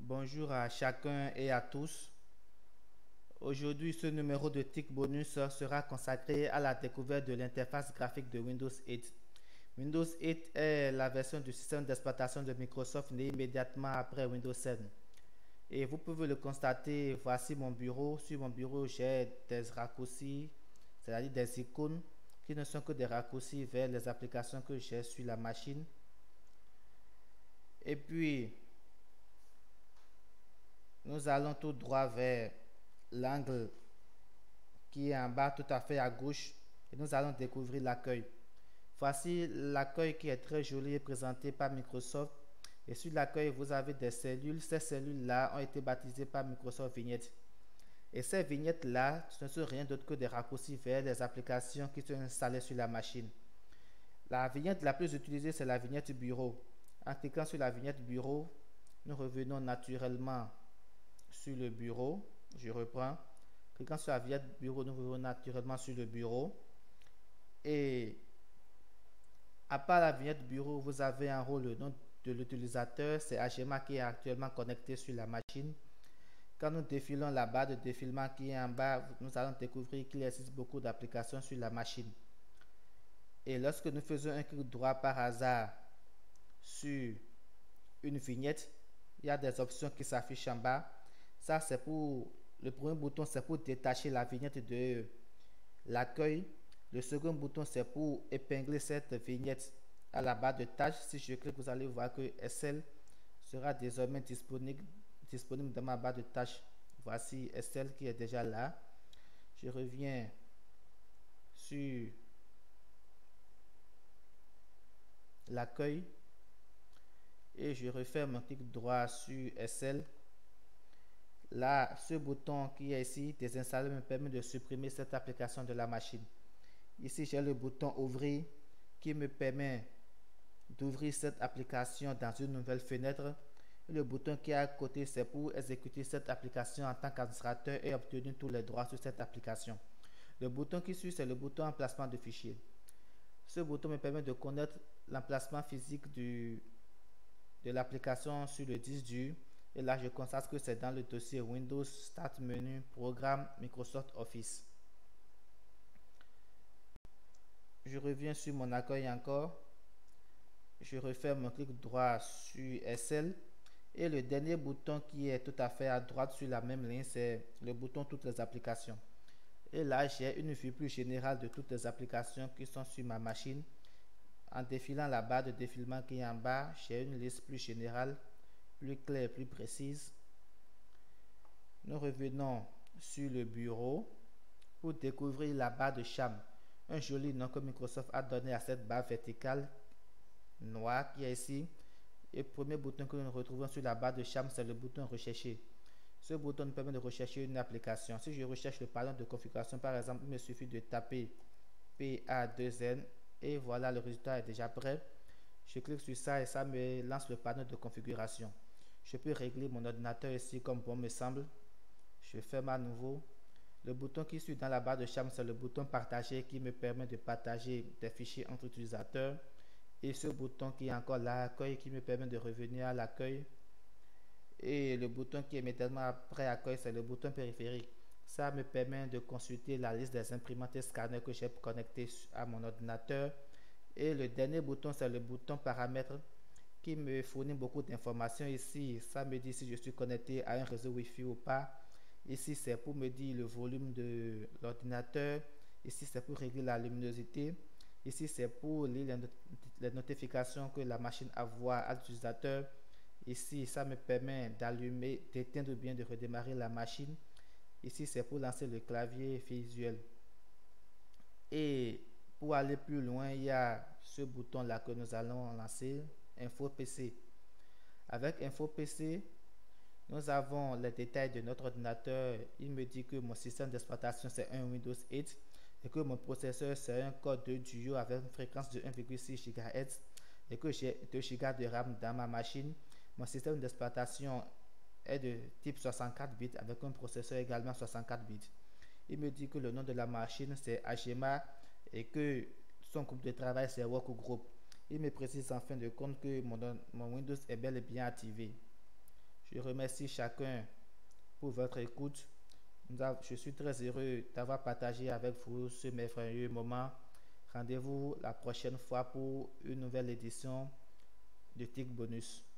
Bonjour à chacun et à tous. Aujourd'hui, ce numéro de TIC Bonus sera consacré à la découverte de l'interface graphique de Windows 8. Windows 8 est la version du système d'exploitation de Microsoft née immédiatement après Windows 7. Et vous pouvez le constater, voici mon bureau. Sur mon bureau, j'ai des raccourcis, c'est-à-dire des icônes qui ne sont que des raccourcis vers les applications que j'ai sur la machine. Et puis, nous allons tout droit vers l'angle qui est en bas tout à fait à gauche et nous allons découvrir l'accueil. Voici l'accueil qui est très joli et présenté par Microsoft. Et sur l'accueil, vous avez des cellules. Ces cellules-là ont été baptisées par Microsoft Vignettes. Et ces vignettes-là, ce ne sont rien d'autre que des raccourcis vers les applications qui sont installées sur la machine. La vignette la plus utilisée, c'est la vignette bureau. En cliquant sur la vignette bureau, nous revenons naturellement sur le bureau. Je reprends. Cliquant sur la vignette bureau, nous revenons naturellement sur le bureau. Et à part la vignette bureau, vous avez en haut le nom de l'utilisateur. C'est Agema qui est actuellement connecté sur la machine. Quand nous défilons la barre de défilement qui est en bas, nous allons découvrir qu'il existe beaucoup d'applications sur la machine. Et lorsque nous faisons un clic droit par hasard sur une vignette, il y a des options qui s'affichent en bas. Ça, c'est pour le premier bouton, c'est pour détacher la vignette de l'accueil. Le second bouton, c'est pour épingler cette vignette à la barre de tâches. Si je clique, vous allez voir que SL sera désormais disponible dans ma barre de tâches. Voici SL qui est déjà là. Je reviens sur l'accueil et je refais mon clic droit sur SL. Là, ce bouton qui est ici, désinstaller, me permet de supprimer cette application de la machine. Ici, j'ai le bouton ouvrir qui me permet d'ouvrir cette application dans une nouvelle fenêtre. Et le bouton qui est à côté, c'est pour exécuter cette application en tant qu'administrateur et obtenir tous les droits sur cette application. Le bouton qui suit, c'est le bouton emplacement de fichier. Ce bouton me permet de connaître l'emplacement physique de l'application sur le disque dur. Et là, je constate que c'est dans le dossier Windows Start Menu Programme Microsoft Office. Je reviens sur mon accueil encore. Je refais mon clic droit sur SL. Et le dernier bouton qui est tout à fait à droite sur la même ligne, c'est le bouton toutes les applications. Et là, j'ai une vue plus générale de toutes les applications qui sont sur ma machine. En défilant la barre de défilement qui est en bas, j'ai une liste plus générale, plus claire et plus précise. Nous revenons sur le bureau pour découvrir la barre de charme. Un joli nom que Microsoft a donné à cette barre verticale noire qui est ici. Et le premier bouton que nous retrouvons sur la barre de charme, c'est le bouton rechercher. Ce bouton nous permet de rechercher une application. Si je recherche le panneau de configuration, par exemple, il me suffit de taper PA2N et voilà, le résultat est déjà prêt. Je clique sur ça et ça me lance le panneau de configuration. Je peux régler mon ordinateur ici comme bon me semble. Je ferme à nouveau. Le bouton qui suit dans la barre de charme, c'est le bouton partager qui me permet de partager des fichiers entre utilisateurs. Et ce bouton qui est encore là, accueil, qui me permet de revenir à l'accueil. Et le bouton qui est immédiatement après accueil, c'est le bouton périphérique. Ça me permet de consulter la liste des imprimantes et scanners que j'ai connectés à mon ordinateur. Et le dernier bouton, c'est le bouton paramètres qui me fournit beaucoup d'informations. Ici, ça me dit si je suis connecté à un réseau Wi-Fi ou pas. Ici, c'est pour me dire le volume de l'ordinateur. Ici, c'est pour régler la luminosité. Ici, c'est pour lire les notifications que la machine envoie à l'utilisateur. Ici, ça me permet d'allumer, d'éteindre ou bien de redémarrer la machine. Ici, c'est pour lancer le clavier visuel. Et pour aller plus loin, il y a ce bouton-là que nous allons lancer, Info PC. Avec Info PC, nous avons les détails de notre ordinateur. Il me dit que mon système d'exploitation c'est un Windows 8 et que mon processeur c'est un Core 2 Duo avec une fréquence de 1,6 GHz et que j'ai 2 Go de RAM dans ma machine. Mon système d'exploitation est de type 64 bits avec un processeur également 64 bits. Il me dit que le nom de la machine c'est Agema et que son groupe de travail c'est Workgroup. Il me précise en fin de compte que mon Windows est bel et bien activé. Je remercie chacun pour votre écoute. Je suis très heureux d'avoir partagé avec vous ce merveilleux moment. Rendez-vous la prochaine fois pour une nouvelle édition de TIC Bonus.